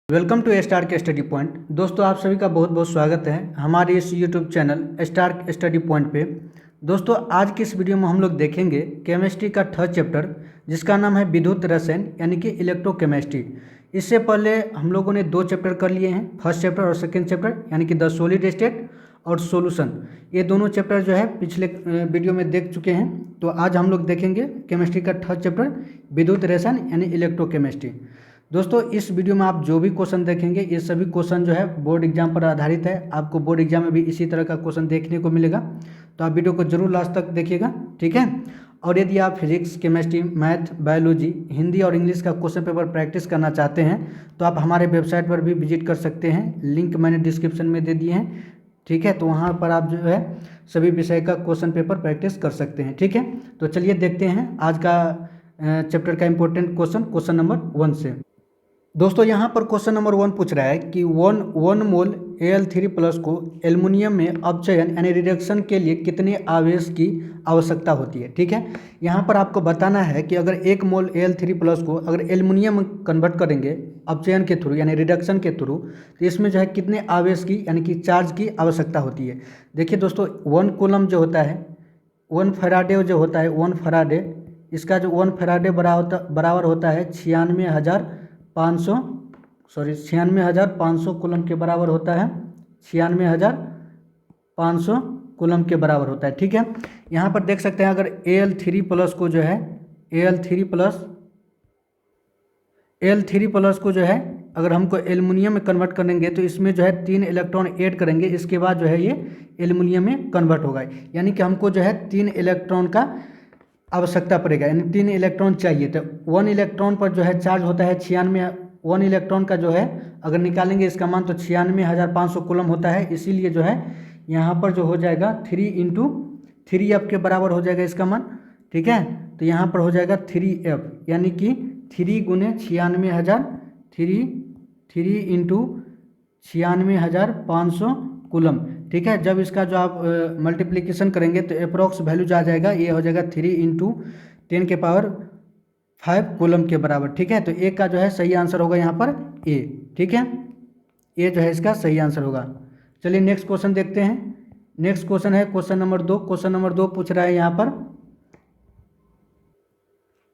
Welcome to star के study point. दोस्तों आप सभी का बहुत बहुत स्वागत है हमारे इस YouTube channel star study point पे। दोस्तों आज की इस वीडियो में हम लोग देखेंगे केमिस्ट्री का थर्ड चैप्टर जिसका नाम है विद्युत रसायन यानी कि इलेक्ट्रोकेमिस्ट्री। इससे पहले हम लोगों ने दो चैप्टर कर लिए हैं, फर्स्ट चैप्टर और सेकेंड चैप्टर यानी कि द सॉलिड स्टेट और सॉल्यूशन। ये दोनों चैप्टर जो है पिछले वीडियो में देख चुके हैं। तो आज हम लोग देखेंगे केमिस्ट्री का थर्ड चैप्टर विद्युत रसायन यानी इलेक्ट्रोकेमिस्ट्री। दोस्तों इस वीडियो में आप जो भी क्वेश्चन देखेंगे ये सभी क्वेश्चन जो है बोर्ड एग्जाम पर आधारित है। आपको बोर्ड एग्जाम में भी इसी तरह का क्वेश्चन देखने को मिलेगा, तो आप वीडियो को जरूर लास्ट तक देखिएगा, ठीक है। और यदि आप physics, chemistry, math, biology, Hindi और इंग्लिश का क्वेश्चन पेपर प्रैक्टिस करना चाहते हैं तो आप हमारे वेबसाइट पर भी विजिट कर सकते हैं। लिंक मैंने डिस्क्रिप्शन में दे दिए हैं, ठीक है। तो वहाँ पर आप जो है सभी विषय का क्वेश्चन पेपर प्रैक्टिस कर सकते हैं, ठीक है। तो चलिए देखते हैं आज का चैप्टर का इम्पोर्टेंट क्वेश्चन नंबर 1 से। दोस्तों यहाँ पर क्वेश्चन नंबर 1 पूछ रहा है कि वन मोल Al3+ को एल्युमिनियम में अपचयन यानी रिडक्शन के लिए कितने आवेश की आवश्यकता होती है, ठीक है। यहाँ पर आपको बताना है कि अगर 1 मोल Al3+ को अगर एल्युमिनियम में कन्वर्ट करेंगे अपचयन के थ्रू यानी रिडक्शन के थ्रू, तो इसमें जो है कितने आवेश की यानी कि चार्ज की आवश्यकता होती है। देखिए दोस्तों 1 कूलम जो होता है, 1 फैराडे जो होता है, 1 फैराडे, इसका जो 1 फैराडे बराबर होता है 96,500 कूलम के बराबर होता है, 96,500 कूलम के बराबर होता है, ठीक है। यहाँ पर देख सकते हैं अगर Al3+ को जो है Al3+ को जो है अगर हमको एल्युमिनियम में कन्वर्ट करेंगे तो इसमें जो है 3 इलेक्ट्रॉन ऐड करेंगे, इसके बाद जो है ये एल्युमिनियम में कन्वर्ट होगा। यानी कि हमको जो है 3 इलेक्ट्रॉन का आवश्यकता पड़ेगा, यानी 3 इलेक्ट्रॉन चाहिए। तो 1 इलेक्ट्रॉन पर जो है चार्ज होता है 96, 1 इलेक्ट्रॉन का जो है अगर निकालेंगे इसका मान तो 96,500 कूलम होता है। इसीलिए जो है यहाँ पर जो हो जाएगा 3 × 3F के बराबर हो जाएगा इसका मान, ठीक है। तो यहाँ पर हो जाएगा 3F यानी कि 3 × 96,000, 3 × 96,500 कूलम, ठीक है। जब इसका जो आप मल्टीप्लिकेशन करेंगे तो अप्रोक्स वैल्यू जो आ जाएगा ये हो जाएगा 3 × 10⁵ कूलम के बराबर, ठीक है। तो ए का जो है सही आंसर होगा यहाँ पर ए, ठीक है। ए जो है इसका सही आंसर होगा। चलिए नेक्स्ट क्वेश्चन देखते हैं। नेक्स्ट क्वेश्चन है क्वेश्चन नंबर 2। क्वेश्चन नंबर 2 पूछ रहा है यहाँ पर,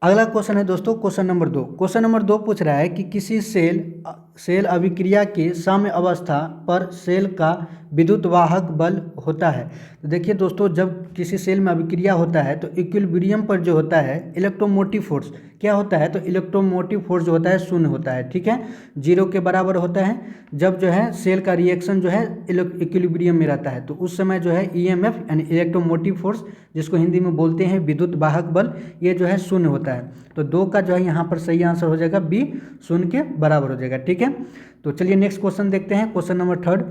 अगला क्वेश्चन है दोस्तों क्वेश्चन नंबर 2। क्वेश्चन नंबर 2 पूछ रहा है कि किसी सेल अभिक्रिया की साम्य अवस्था पर सेल का विद्युत वाहक बल होता है। तो देखिए दोस्तों जब किसी सेल में अभिक्रिया होता है तो इक्विलिब्रियम पर जो होता है इलेक्ट्रोमोटिव फोर्स क्या होता है, तो इलेक्ट्रोमोटिव फोर्स जो होता है 0 होता है, ठीक है, 0 के बराबर होता है। जब जो है सेल का रिएक्शन जो है इक्विलिब्रियम में रहता है तो उस समय जो है EMF यानी इलेक्ट्रोमोटिव फोर्स जिसको हिंदी में बोलते हैं विद्युत वाहक बल, ये जो है 0 होता है। तो 2 का जो है यहाँ पर सही आंसर हो जाएगा बी, 0 के बराबर हो जाएगा, ठीक है। तो चलिए नेक्स्ट क्वेश्चन देखते हैं क्वेश्चन नंबर 3।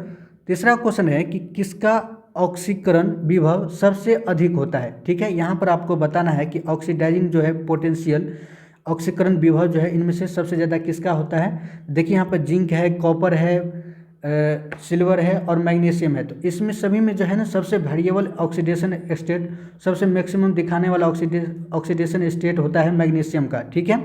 तीसरा क्वेश्चन है कि किसका ऑक्सीकरण विभव सबसे अधिक होता है, ठीक है। यहाँ पर आपको बताना है कि ऑक्सीडाइजिंग जो है पोटेंशियल, ऑक्सीकरण विभव जो है इनमें से सबसे ज़्यादा किसका होता है। देखिए यहाँ पर जिंक है, कॉपर है, सिल्वर है और मैग्नीशियम है। तो इसमें सभी में जो है ना सबसे वेरिएबल ऑक्सीडेशन स्टेट, सबसे मैक्सिमम दिखाने वाला ऑक्सीडेशन स्टेट होता है मैग्नीशियम का, ठीक है।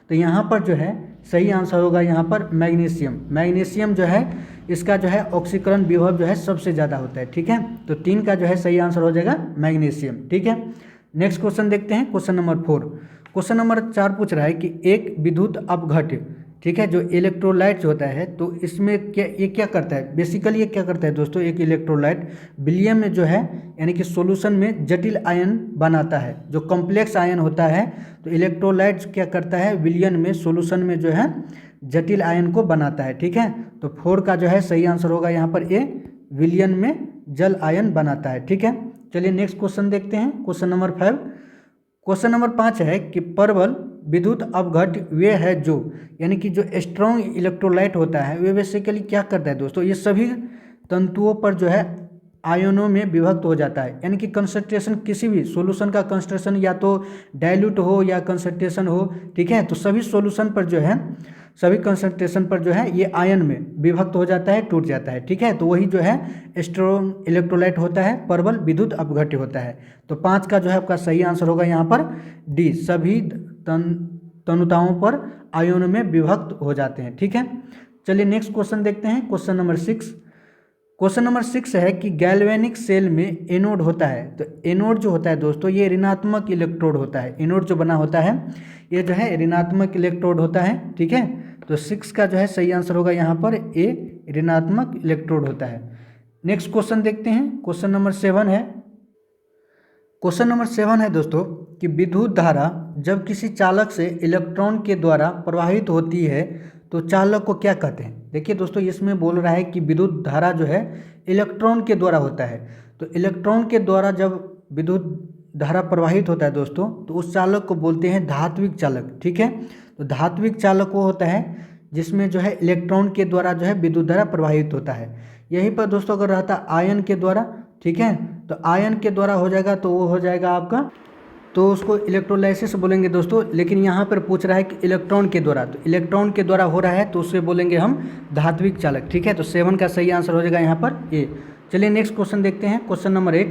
तो यहाँ पर जो है सही आंसर होगा यहाँ पर मैग्नीशियम। मैग्नीशियम जो है इसका जो है ऑक्सीकरण विभव जो है सबसे ज़्यादा होता है, ठीक है। तो 3 का जो है सही आंसर हो जाएगा मैग्नीशियम, ठीक है। नेक्स्ट क्वेश्चन देखते हैं क्वेश्चन नंबर 4। क्वेश्चन नंबर 4 पूछ रहा है कि एक विद्युत अपघट्य, ठीक है, जो इलेक्ट्रोलाइट होता है तो इसमें क्या करता है, बेसिकली ये क्या करता है दोस्तों, एक इलेक्ट्रोलाइट विलयन में जो है यानी कि सॉल्यूशन में जटिल आयन बनाता है, जो कॉम्प्लेक्स आयन होता है। तो इलेक्ट्रोलाइट क्या करता है विलयन में सॉल्यूशन में जो है जटिल आयन को बनाता है, ठीक है। तो 4 का जो है सही आंसर होगा यहाँ पर ए, विलयन में जल आयन बनाता है, ठीक है। चलिए नेक्स्ट क्वेश्चन देखते हैं क्वेश्चन नंबर 5। क्वेश्चन नंबर 5 है कि प्रबल विद्युत अपघट्य वे है जो, यानी कि जो स्ट्रॉन्ग इलेक्ट्रोलाइट होता है वे बेसिकली क्या करता है दोस्तों, ये सभी तंतुओं पर जो है आयनों में विभक्त हो जाता है। यानी कि कंसंट्रेशन किसी भी सॉल्यूशन का कंसंट्रेशन या तो डाइल्यूट हो या कंसंट्रेशन हो, ठीक है, तो सभी सॉल्यूशन पर जो है सभी कंसंट्रेशन पर जो है ये आयन में विभक्त हो जाता है, टूट जाता है, ठीक है। तो वही जो है स्ट्रॉन्ग इलेक्ट्रोलाइट होता है, प्रबल विद्युत अपघट्य होता है। तो 5 का जो है आपका सही आंसर होगा यहाँ पर डी, सभी तनुताओं पर आयनों में विभक्त हो जाते हैं, ठीक है। चलिए नेक्स्ट क्वेश्चन देखते हैं, क्वेश्चन नंबर 6। क्वेश्चन नंबर 6 है कि गैल्वेनिक सेल में एनोड होता है। तो एनोड जो होता है दोस्तों ये ऋणात्मक इलेक्ट्रोड होता है। एनोड जो बना होता है ये जो है ऋणात्मक इलेक्ट्रोड होता है, ठीक है। तो 6 का जो है सही आंसर होगा यहाँ पर ए, ऋणात्मक इलेक्ट्रोड होता है। नेक्स्ट क्वेश्चन देखते हैं, क्वेश्चन नंबर 7 है। क्वेश्चन नंबर 7 है दोस्तों कि विद्युत धारा जब किसी चालक से इलेक्ट्रॉन के द्वारा प्रवाहित होती है तो चालक को क्या कहते हैं। देखिए दोस्तों इसमें बोल रहा है कि विद्युत धारा जो है इलेक्ट्रॉन के द्वारा होता है। तो इलेक्ट्रॉन के द्वारा जब विद्युत धारा प्रवाहित होता है दोस्तों तो उस चालक को बोलते हैं धात्विक चालक, ठीक है। तो धात्विक चालक वो होता है जिसमें जो है इलेक्ट्रॉन के द्वारा जो है विद्युत धारा प्रवाहित होता है। यहीं पर दोस्तों अगर रहता आयन के द्वारा, ठीक है, तो आयन के द्वारा हो जाएगा तो वो हो जाएगा आपका, तो उसको इलेक्ट्रोलाइसिस बोलेंगे दोस्तों। लेकिन यहाँ पर पूछ रहा है कि इलेक्ट्रॉन के द्वारा, तो इलेक्ट्रॉन के द्वारा हो रहा है तो उससे बोलेंगे हम धात्विक चालक, ठीक है। तो 7 का सही आंसर हो जाएगा यहाँ पर ए। चलिए नेक्स्ट क्वेश्चन देखते हैं, क्वेश्चन नंबर 8।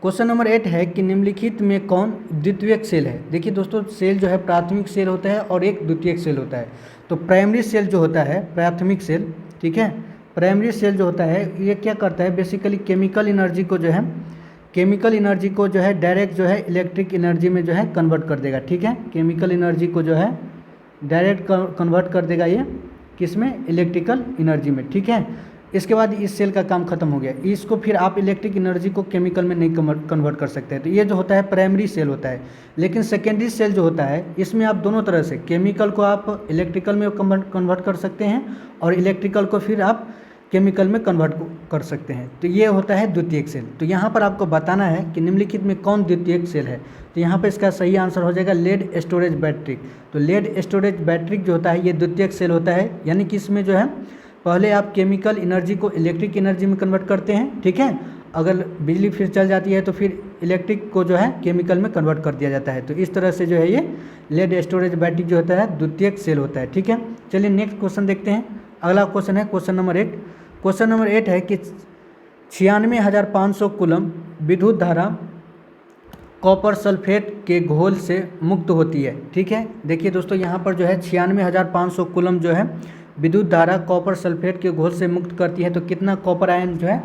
क्वेश्चन नंबर 8 है कि निम्नलिखित में कौन द्वितीयक सेल है। देखिए दोस्तों सेल जो है प्राथमिक सेल होता है और एक द्वितीयक सेल होता है। तो प्राइमरी सेल जो होता है, प्राथमिक सेल, ठीक है, प्राइमरी सेल जो होता है ये क्या करता है, बेसिकली केमिकल एनर्जी को जो है डायरेक्ट जो है इलेक्ट्रिक एनर्जी में जो है कन्वर्ट कर देगा, ठीक है। केमिकल एनर्जी को जो है डायरेक्ट कन्वर्ट कर देगा ये किस में, इलेक्ट्रिकल एनर्जी में, ठीक है। इसके बाद इस सेल का काम खत्म हो गया। इसको फिर आप इलेक्ट्रिक एनर्जी को केमिकल में नहीं कन्वर्ट कर सकते हैं। तो ये जो होता है प्राइमरी सेल होता है। लेकिन सेकेंडरी सेल जो होता है इसमें आप दोनों तरह से केमिकल को आप इलेक्ट्रिकल में कन्वर्ट कर सकते हैं और इलेक्ट्रिकल को फिर आप केमिकल में कन्वर्ट कर सकते हैं। तो ये होता है द्वितीयक सेल। तो यहाँ पर आपको बताना है कि निम्नलिखित में कौन द्वितीयक सेल है। तो यहाँ पर इसका सही आंसर हो जाएगा लेड स्टोरेज बैटरी। तो लेड स्टोरेज बैटरी जो होता है ये द्वितीयक सेल होता है, यानी कि इसमें जो है पहले आप केमिकल एनर्जी को इलेक्ट्रिक एनर्जी में कन्वर्ट करते हैं, ठीक है। अगर बिजली फिर चल जाती है तो फिर इलेक्ट्रिक को जो है केमिकल में कन्वर्ट कर दिया जाता है। तो इस तरह से जो है ये लेड स्टोरेज बैटरी जो होता है द्वितीयक सेल होता है, ठीक है। चलिए नेक्स्ट क्वेश्चन देखते हैं। अगला क्वेश्चन है क्वेश्चन नंबर 8। क्वेश्चन नंबर 8 है कि 96,500 कूलम विद्युत धारा कॉपर सल्फेट के घोल से मुक्त होती है, ठीक है। देखिए दोस्तों यहाँ पर जो है 96,500 कूलम जो है विद्युत धारा कॉपर सल्फेट के घोल से मुक्त करती है। तो कितना कॉपर आयन जो है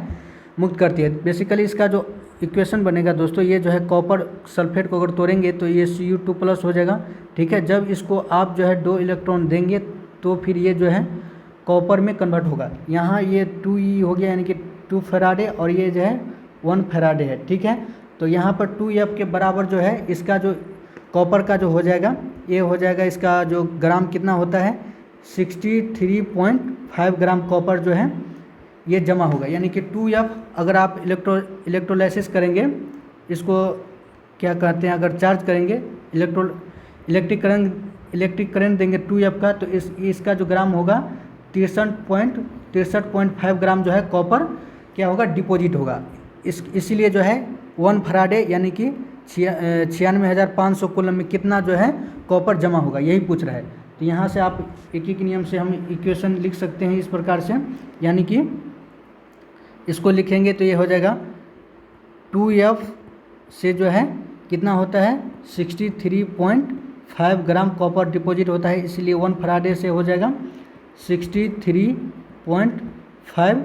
मुक्त करती है। बेसिकली इसका जो इक्वेशन बनेगा दोस्तों ये जो है कॉपर सल्फेट को अगर तोड़ेंगे तो ये Cu2+ हो जाएगा, ठीक है। जब इसको आप जो है 2 इलेक्ट्रॉन देंगे तो फिर ये जो है कॉपर में कन्वर्ट होगा। यहाँ ये 2E हो गया यानी कि 2 फैराडे और ये जो है 1 फैराडे है, ठीक है। तो यहाँ पर 2F के बराबर जो है इसका जो कॉपर का जो हो जाएगा ये हो जाएगा, इसका जो ग्राम कितना होता है 63.5 ग्राम कॉपर जो है ये जमा होगा। यानी कि 2F अगर आप इलेक्ट्रोलाइसिस करेंगे, इसको क्या कहते हैं, अगर चार्ज करेंगे इलेक्ट्रिक करंट देंगे 2F का, तो इसका जो ग्राम होगा 63.5 ग्राम जो है कॉपर क्या होगा, डिपॉजिट होगा। इसीलिए जो है 1 फैराडे यानी कि 96,500 कूलम में कितना जो है कॉपर जमा होगा, यही पूछ रहा है। तो यहाँ से आप एक एक नियम से हम इक्वेशन लिख सकते हैं इस प्रकार से, यानी कि इसको लिखेंगे तो ये हो जाएगा 2F से जो है कितना होता है 63.5 ग्राम कॉपर डिपॉजिट होता है, इसलिए 1 फैराडे से हो जाएगा 63.5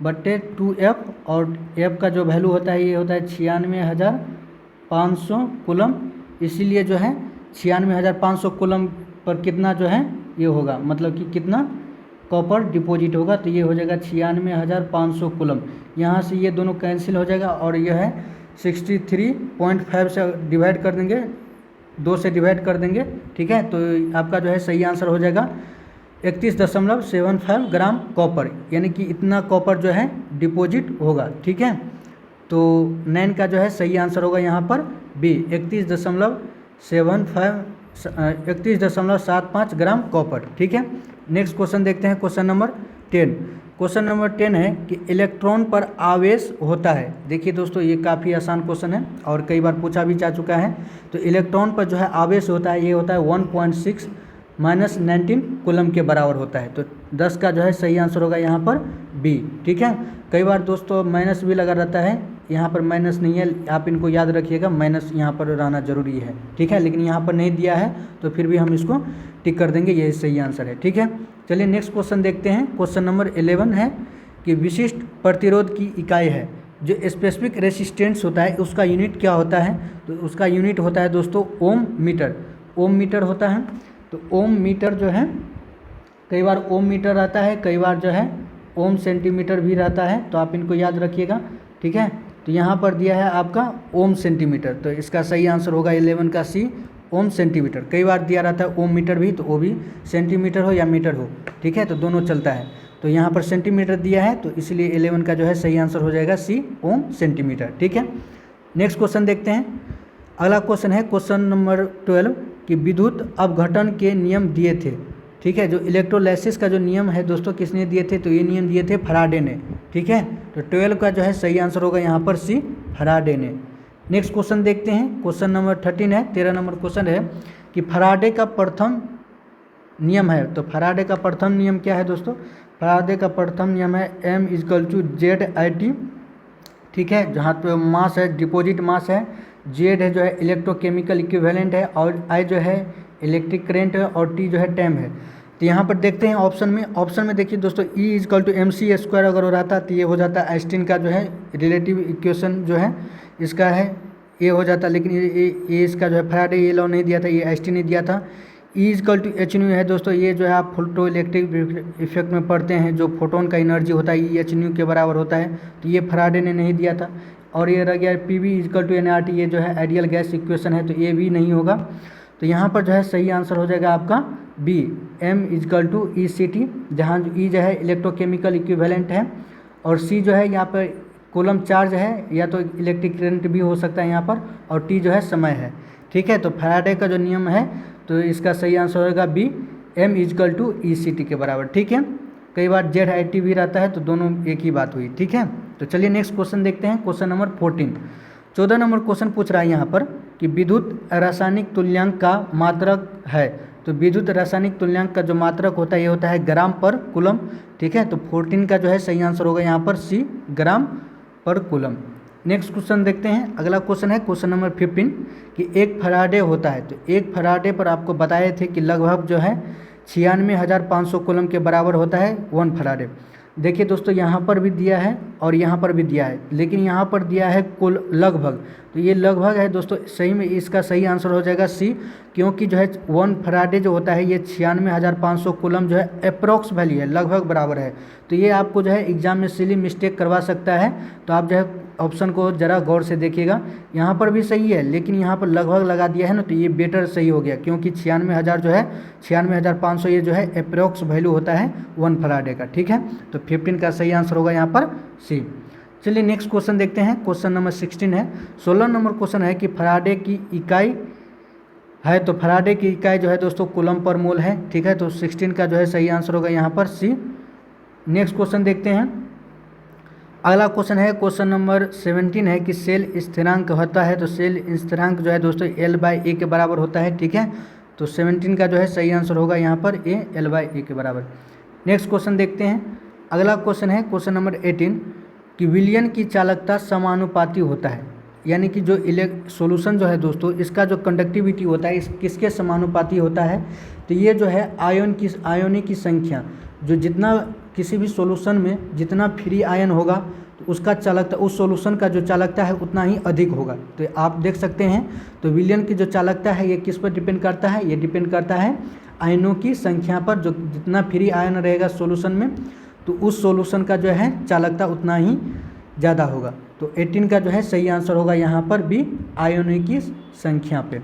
बट्टे 2F और F का जो वैल्यू होता है ये होता है 96,500 कूलम। इसीलिए जो है 96,500 कूलम पर कितना जो है ये होगा, मतलब कि कितना कॉपर डिपॉजिट होगा। तो ये हो जाएगा 96,500 कूलम। यहाँ से ये दोनों कैंसिल हो जाएगा और यह है 63.5 से डिवाइड कर देंगे, 2 से डिवाइड कर देंगे, ठीक है। तो आपका जो है सही आंसर हो जाएगा 31.75 ग्राम कॉपर, यानी कि इतना कॉपर जो है डिपॉजिट होगा, ठीक है। तो 9 का जो है सही आंसर होगा यहाँ पर बी, 31.75 ग्राम कॉपर, ठीक है। नेक्स्ट क्वेश्चन देखते हैं, क्वेश्चन नंबर 10। क्वेश्चन नंबर 10 है कि इलेक्ट्रॉन पर आवेश होता है। देखिए दोस्तों ये काफ़ी आसान क्वेश्चन है और कई बार पूछा भी जा चुका है। तो इलेक्ट्रॉन पर जो है आवेश होता है ये होता है 1.6 - 19 कूलम के बराबर होता है। तो 10 का जो है सही आंसर होगा यहाँ पर बी, ठीक है। कई बार दोस्तों माइनस भी लगा रहता है यहाँ पर माइनस नहीं है, आप इनको याद रखिएगा, माइनस यहाँ पर रहना जरूरी है, ठीक है। लेकिन यहाँ पर नहीं दिया है तो फिर भी हम इसको टिक कर देंगे, ये सही आंसर है, ठीक है। चलिए नेक्स्ट क्वेश्चन देखते हैं। क्वेश्चन नंबर 11 है कि विशिष्ट प्रतिरोध की इकाई है, जो स्पेसिफिक रेसिस्टेंस होता है उसका यूनिट क्या होता है? तो उसका यूनिट होता है दोस्तों ओम मीटर। ओम मीटर होता है। तो ओम मीटर जो है कई बार ओम मीटर रहता है, कई बार जो है ओम सेंटीमीटर भी रहता है, तो आप इनको याद रखिएगा, ठीक है। तो यहाँ पर दिया है आपका ओम सेंटीमीटर, तो इसका सही आंसर होगा 11 का सी, ओम सेंटीमीटर। कई बार दिया रहता है ओम मीटर भी, तो वो भी सेंटीमीटर हो या मीटर हो, ठीक है, तो दोनों चलता है। तो यहाँ पर सेंटीमीटर दिया है, तो इसलिए 11 का जो है सही आंसर हो जाएगा सी, ओम सेंटीमीटर, ठीक है। नेक्स्ट क्वेश्चन देखते हैं। अगला क्वेश्चन है क्वेश्चन नंबर 12 कि विद्युत अपघटन के नियम दिए थे, ठीक है। जो इलेक्ट्रोलाइसिस का जो नियम है दोस्तों किसने दिए थे? तो ये नियम दिए थे फराडे ने, ठीक है। तो 12 का जो है सही आंसर होगा यहाँ पर सी, फराडे ने। नेक्स्ट क्वेश्चन देखते हैं। क्वेश्चन नंबर 13 है, 13 नंबर क्वेश्चन है कि फराडे का प्रथम नियम है। तो फराडे का प्रथम नियम क्या है दोस्तों? फराडे का प्रथम नियम है M=ZIT, ठीक है। जहाँ पे मास है डिपॉजिट मास है, Z है जो है इलेक्ट्रोकेमिकल इक्विवेलेंट है, और I जो है इलेक्ट्रिक करेंट है, और T जो है टाइम है। तो यहाँ पर देखते हैं ऑप्शन में देखिए दोस्तों E=mc² अगर हो रहता तो ये हो जाता है आइंस्टीन का जो है रिलेटिव इक्वेशन जो है इसका है, ये हो जाता। लेकिन ये इसका जो है फराडे ये लॉ नहीं दिया था, ये आइंस्टीन ने दिया था। E=hν है दोस्तों, ये जो है आप फोटो इलेक्ट्रिक इफेक्ट में पढ़ते हैं, जो फोटोन का एनर्जी होता है ये hν के बराबर होता है, तो ये फराडे ने नहीं दिया था। और ये रह गया PV=nRT, ये जो है आइडियल गैस इक्वेशन है, तो ये भी नहीं होगा। तो यहाँ पर जो है सही आंसर हो जाएगा आपका बी, M=ECT, जहाँ E जो है इलेक्ट्रोकेमिकल इक्विवेलेंट है, और C जो है यहाँ पर कूलम चार्ज है, या तो इलेक्ट्रिक करंट भी हो सकता है यहाँ पर, और T जो है समय है, ठीक है। तो फैराडे का जो नियम है, तो इसका सही आंसर होगा बी, M=ECT के बराबर, ठीक है। कई बार ZIT भी रहता है, तो दोनों एक ही बात हुई, ठीक है। तो चलिए नेक्स्ट क्वेश्चन देखते हैं। क्वेश्चन नंबर 14, 14 नंबर क्वेश्चन पूछ रहा है यहाँ पर कि विद्युत रासायनिक तुल्यांक का मात्रक है। तो विद्युत रासायनिक तुल्यांक का जो मात्रक होता है ये होता है ग्राम पर कूलम, ठीक है। तो 14 का जो है सही आंसर होगा यहाँ पर सी, ग्राम पर कूलम। नेक्स्ट क्वेश्चन देखते हैं। अगला क्वेश्चन है क्वेश्चन नंबर 15 कि एक फराडे होता है। तो एक फराडे पर आपको बताए थे कि लगभग जो है 96,500 कूलम के बराबर होता है 1 फराडे। देखिए दोस्तों यहाँ पर भी दिया है और यहाँ पर भी दिया है, लेकिन यहाँ पर दिया है कुल लगभग, तो ये लगभग है दोस्तों, सही में इसका सही आंसर हो जाएगा सी, क्योंकि जो है 1 फराडे जो होता है ये 96,500 कूलम जो है अप्रॉक्स वैल्यू है, लगभग बराबर है। तो ये आपको जो है एग्जाम में सिली मिस्टेक करवा सकता है, तो आप जो है ऑप्शन को ज़रा गौर से देखिएगा। यहाँ पर भी सही है, लेकिन यहाँ पर लगभग लगा दिया है ना, तो ये बेटर सही हो गया, क्योंकि 96,000 जो है 96,500 ये जो है अप्रॉक्स वैल्यू होता है 1 फराडे का, ठीक है। तो 15 का सही आंसर होगा यहाँ पर सी। चलिए नेक्स्ट क्वेश्चन देखते हैं। क्वेश्चन नंबर 16 है। 16 नंबर क्वेश्चन है कि फराडे की इकाई है। तो फराडे की इकाई जो है दोस्तों कूलम पर मोल है, ठीक है। तो 16 का जो है सही आंसर होगा यहाँ पर सी। नेक्स्ट क्वेश्चन देखते हैं। अगला क्वेश्चन है क्वेश्चन नंबर 17 है कि सेल स्थिरांक होता है। तो सेल स्थिरांक जो है दोस्तों L/A के बराबर होता है, ठीक है। तो 17 का जो है सही आंसर होगा यहाँ पर ए, L/A के बराबर। नेक्स्ट क्वेश्चन देखते हैं। अगला क्वेश्चन है क्वेश्चन नंबर 18 कि विलयन की चालकता समानुपाती होता है, यानी कि जो सॉल्यूशन जो है दोस्तों इसका जो कंडक्टिविटी होता है इस किसके समानुपाती होता है। तो ये जो है आयनों की संख्या, जो जितना किसी भी सॉल्यूशन में जितना फ्री आयन होगा तो उसका चालकता, उस सॉल्यूशन का जो चालकता है उतना ही अधिक होगा। तो आप देख सकते हैं, तो विलयन की जो चालकता है ये किस पर डिपेंड करता है, ये डिपेंड करता है आयनों की संख्या पर। जो जितना फ्री आयन रहेगा सॉल्यूशन में तो उस सॉल्यूशन का जो है चालकता उतना ही ज़्यादा होगा। तो 18 का जो है सही आंसर होगा यहाँ पर भी, आयनों की संख्या पे।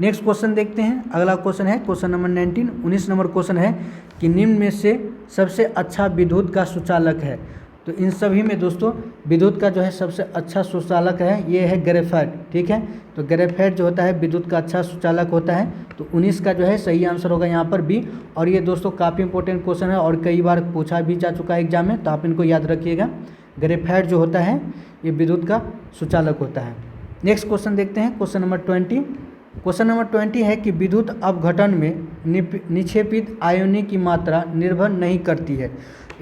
नेक्स्ट क्वेश्चन देखते हैं। अगला क्वेश्चन है क्वेश्चन नंबर 19 नंबर क्वेश्चन है कि निम्न में से सबसे अच्छा विद्युत का सुचालक है। तो इन सभी में दोस्तों विद्युत का जो है सबसे अच्छा सुचालक है ये है ग्रेफाइट, ठीक है। तो ग्रेफाइट जो होता है विद्युत का अच्छा सुचालक होता है। तो 19 का जो है सही आंसर होगा यहाँ पर बी। और ये दोस्तों काफ़ी इंपॉर्टेंट क्वेश्चन है और कई बार पूछा भी जा चुका है एग्जाम में, तो आप इनको याद रखिएगा। ग्रेफाइट जो होता है ये विद्युत का सुचालक होता है। नेक्स्ट क्वेश्चन देखते हैं क्वेश्चन नंबर 20 क्वेश्चन नंबर 20 है कि विद्युत अपघटन में निक्षेपित आयनों की मात्रा निर्भर नहीं करती है।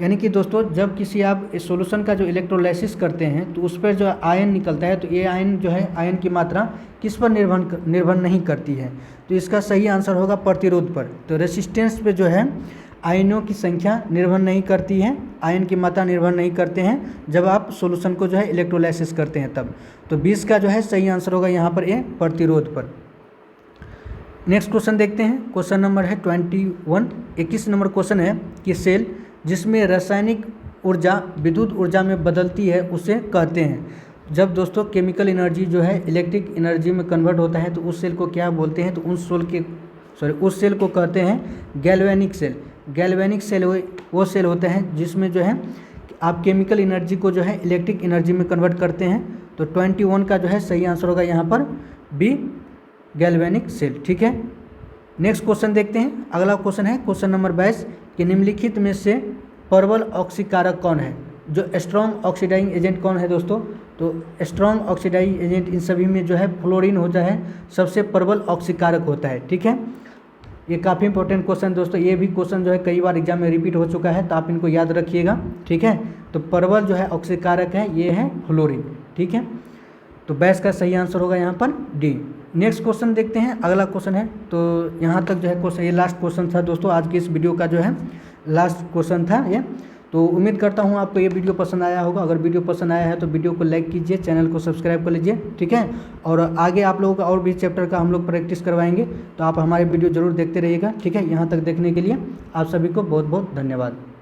यानी कि दोस्तों जब किसी आप इस सॉल्यूशन का जो इलेक्ट्रोलाइसिस करते हैं तो उस पर जो आयन निकलता है, तो ये आयन जो है, आयन की मात्रा किस पर निर्भर नहीं करती है। तो इसका सही आंसर होगा प्रतिरोध पर। तो रेसिस्टेंस पे जो है आयनों की संख्या निर्भर नहीं करती है, आयन की मात्रा निर्भर नहीं करते हैं जब आप सॉल्यूशन को जो है इलेक्ट्रोलाइसिस करते हैं तब। तो 20 का जो है सही आंसर होगा यहाँ पर ए, प्रतिरोध पर। नेक्स्ट क्वेश्चन देखते हैं। क्वेश्चन नंबर है 21 नंबर क्वेश्चन है कि सेल जिसमें रासायनिक ऊर्जा विद्युत ऊर्जा में बदलती है उसे कहते हैं। जब दोस्तों केमिकल एनर्जी जो है इलेक्ट्रिक एनर्जी में कन्वर्ट होता है तो उस सेल को क्या बोलते हैं, तो उस सेल को कहते हैं गैल्वेनिक सेल। गैल्वेनिक सेल वो सेल होते हैं जिसमें जो है आप केमिकल एनर्जी को जो है इलेक्ट्रिक एनर्जी में कन्वर्ट करते हैं। तो 21 का जो है सही आंसर होगा यहाँ पर बी, गैल्वेनिक सेल। ठीक है, नेक्स्ट क्वेश्चन देखते हैं। अगला क्वेश्चन है क्वेश्चन नंबर 22 कि निम्नलिखित में से प्रबल ऑक्सीकारक कौन है। जो स्ट्रॉन्ग ऑक्सीडाइजिंग एजेंट कौन है दोस्तों, तो स्ट्रॉन्ग ऑक्सीडाइजिंग एजेंट इन सभी में जो है फ्लोरीन होता है, सबसे प्रबल ऑक्सीकारक होता है। ठीक है, ये काफ़ी इंपॉर्टेंट क्वेश्चन दोस्तों, ये भी क्वेश्चन जो है कई बार एग्जाम में रिपीट हो चुका है, तो आप इनको याद रखिएगा। ठीक है, तो प्रबल जो है ऑक्सीकारक है ये है फ्लोरीन। ठीक है, तो 22 का सही आंसर होगा यहाँ पर डी। नेक्स्ट क्वेश्चन देखते हैं। अगला क्वेश्चन है, तो यहाँ तक जो है क्वेश्चन, ये लास्ट क्वेश्चन था दोस्तों, आज की इस वीडियो का जो है लास्ट क्वेश्चन था ये। तो उम्मीद करता हूँ आपको ये वीडियो पसंद आया होगा। अगर वीडियो पसंद आया है तो वीडियो को लाइक कीजिए, चैनल को सब्सक्राइब कर लीजिए। ठीक है, और आगे आप लोगों का और भी चैप्टर का हम लोग प्रैक्टिस करवाएंगे, तो आप हमारे वीडियो जरूर देखते रहिएगा। ठीक है, यहाँ तक देखने के लिए आप सभी को बहुत बहुत धन्यवाद।